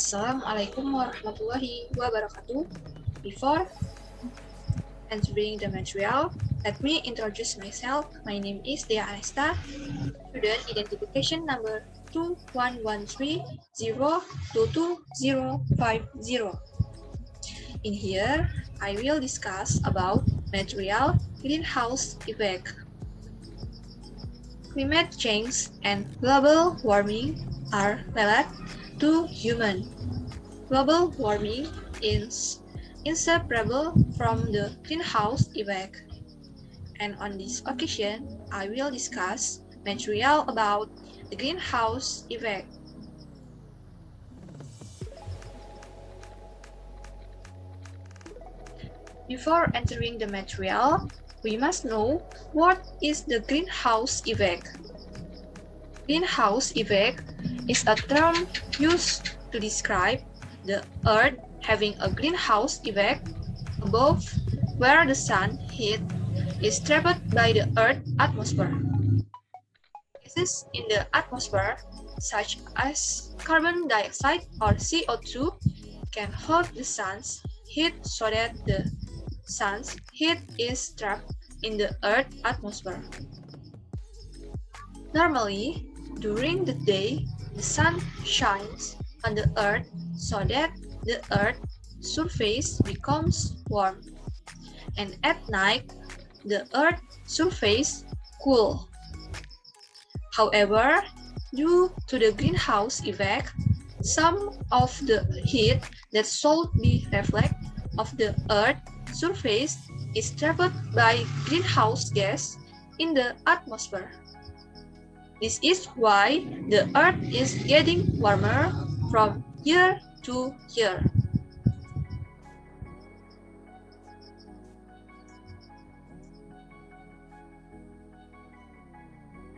Assalamualaikum warahmatullahi wabarakatuh. Before entering the material, let me introduce myself. My name is Dea Anesta, student identification number 2113022050. In here, I will discuss about material greenhouse effect. Climate change and global warming are related to human. Global warming is inseparable from the greenhouse effect. And on this occasion, I will discuss material about the greenhouse effect. Before entering the material, we must know what is the greenhouse effect. Greenhouse effect is a term used to describe the Earth having a greenhouse effect above where the sun heat is trapped by the Earth's atmosphere. Gases in the atmosphere, such as carbon dioxide or CO2, can hold the sun's heat so that the sun's heat is trapped in the Earth's atmosphere. Normally, during the day, the sun shines on the Earth so that the Earth's surface becomes warm, and at night, the Earth's surface cools. However, due to the greenhouse effect, some of the heat that should be reflected of the Earth's surface is trapped by greenhouse gas in the atmosphere. This is why the Earth is getting warmer from year to year.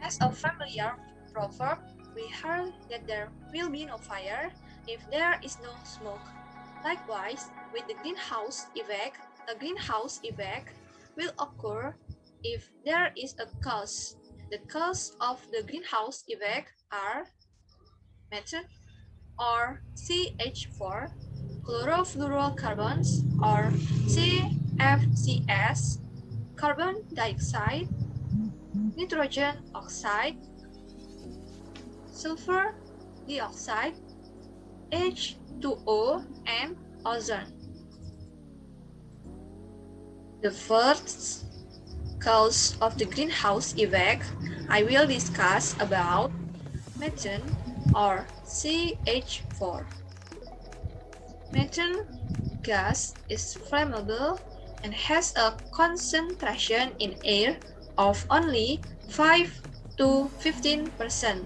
As a familiar proverb, we heard that there will be no fire if there is no smoke. Likewise, with the greenhouse effect, a greenhouse effect will occur if there is a cause. The cause of the greenhouse effect are methane or CH4, chlorofluorocarbons or CFCs, carbon dioxide, nitrogen oxide, sulfur dioxide, H2O, and ozone. The first cause of the greenhouse effect I will discuss about methane or CH4. Methane gas is flammable and has a concentration in air of only 5 to 15%.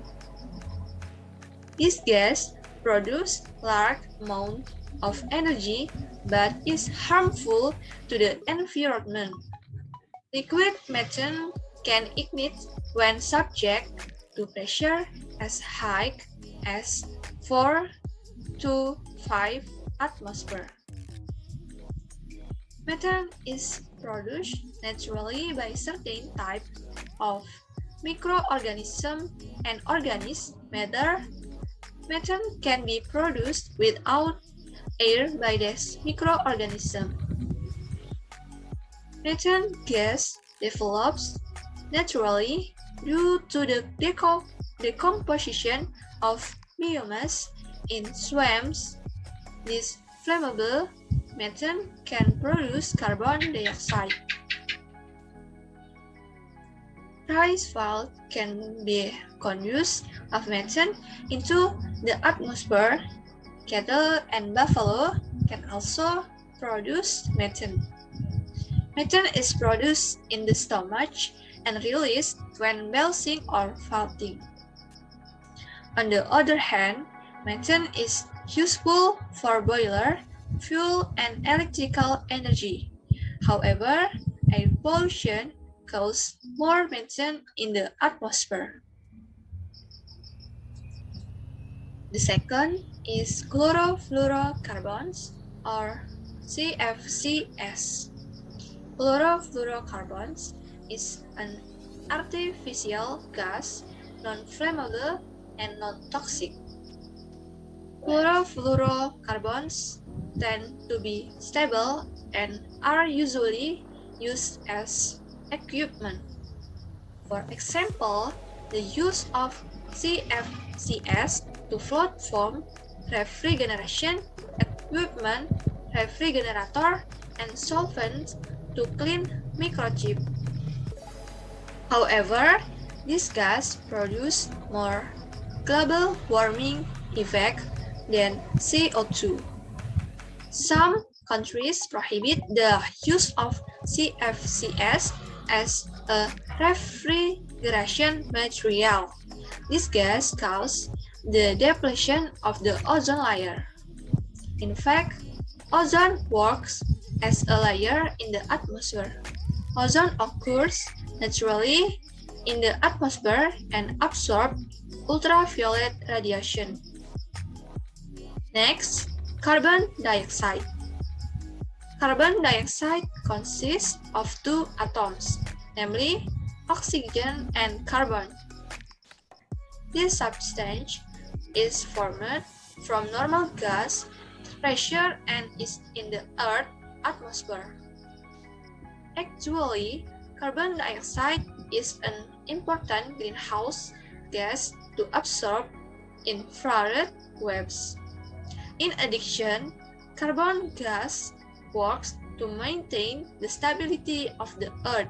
This gas produces large amount of energy but is harmful to the environment. Liquid methane can ignite when subject to pressure as high as 4 to 5 atmosphere. Methane is produced naturally by certain types of microorganisms and organic matter. Methane can be produced without air by these microorganisms. Methane gas develops naturally due to the decomposition of biomass in swamps. This flammable methane can produce carbon dioxide. Rice fields can be conduits of methane into the atmosphere. Cattle and buffalo can also produce methane. Methane is produced in the stomach and released when belching or farting. On the other hand, methane is useful for boiler, fuel, and electrical energy. However, air pollution causes more methane in the atmosphere. The second is chlorofluorocarbons or CFCs. Chlorofluorocarbons is an artificial gas, non-flammable and non-toxic. fluorocarbons tend to be stable and are usually used as equipment. For example, the use of CFCs to float foam, refrigeration equipment, refrigerator, and solvents to clean microchip. However, this gas produces more global warming effect than CO2. Some countries prohibit the use of CFCs as a refrigeration material. This gas causes the depletion of the ozone layer. In fact, ozone works as a layer in the atmosphere. Ozone occurs naturally in the atmosphere and absorbs ultraviolet radiation. Next, carbon dioxide. Carbon dioxide consists of two atoms, namely oxygen and carbon. This substance is formed from normal gas pressure and is in the Earth's atmosphere. Actually, carbon dioxide is an important greenhouse gas to absorb infrared waves. In addition, carbon gas works to maintain the stability of the Earth.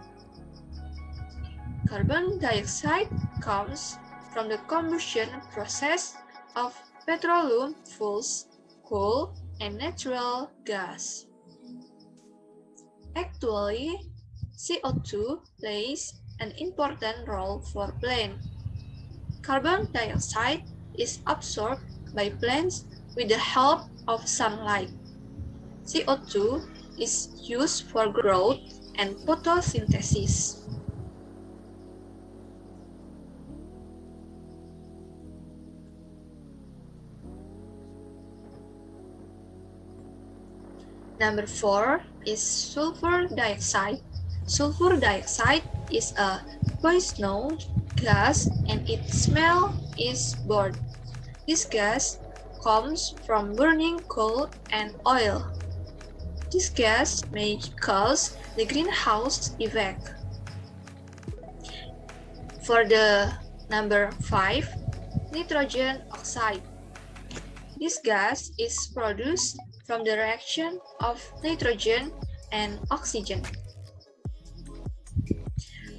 Carbon dioxide comes from the combustion process of petroleum fuels, coal, and natural gas. Actually, CO2 plays an important role for plants. Carbon dioxide is absorbed by plants with the help of sunlight. CO2 is used for growth and photosynthesis. Number 4 is sulfur dioxide. Sulfur dioxide is a poisonous gas and its smell is bad. This gas comes from burning coal and oil. This gas may cause the greenhouse effect. For the number 5, nitrogen oxide. This gas is produced from the reaction of nitrogen and oxygen.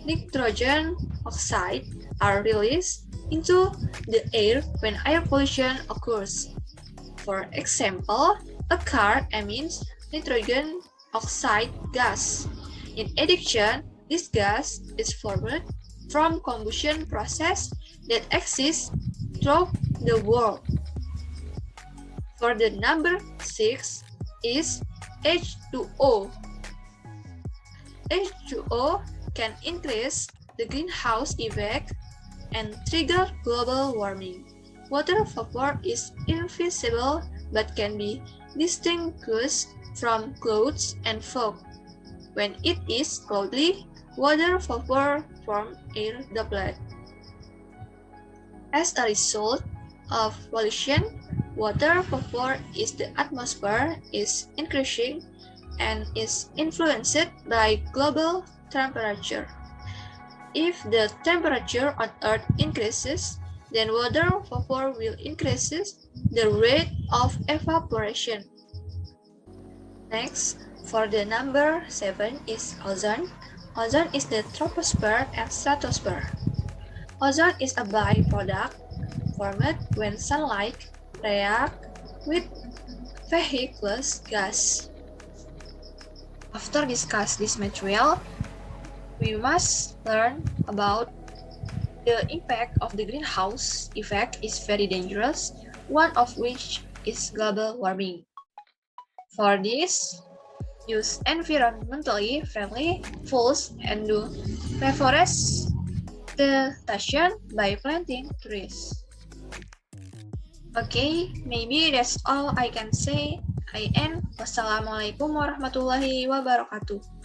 Nitrogen oxide are released into the air when air pollution occurs. For example, a car emits nitrogen oxide gas. In addition, this gas is formed from combustion process that exists throughout the world. For the number 6 is H2O. H2O can increase the greenhouse effect and trigger global warming. Water vapor is invisible but can be distinguished from clouds and fog. When it is cloudy, water vapor forms air droplet. As a result of pollution, water vapor in the atmosphere is increasing and is influenced by global temperature. If the temperature on Earth increases, then water vapor will increase the rate of evaporation. Next, for the number 7 is ozone. Ozone is the troposphere and stratosphere. Ozone is a byproduct formed when sunlight react with vehicle gas. After discuss this material, we must learn about the impact of the greenhouse effect is very dangerous, one of which is global warming. For this, use environmentally friendly fuels and do reforestation by planting trees. Okay, maybe that's all I can say. I end. Wassalamualaikum warahmatullahi wabarakatuh.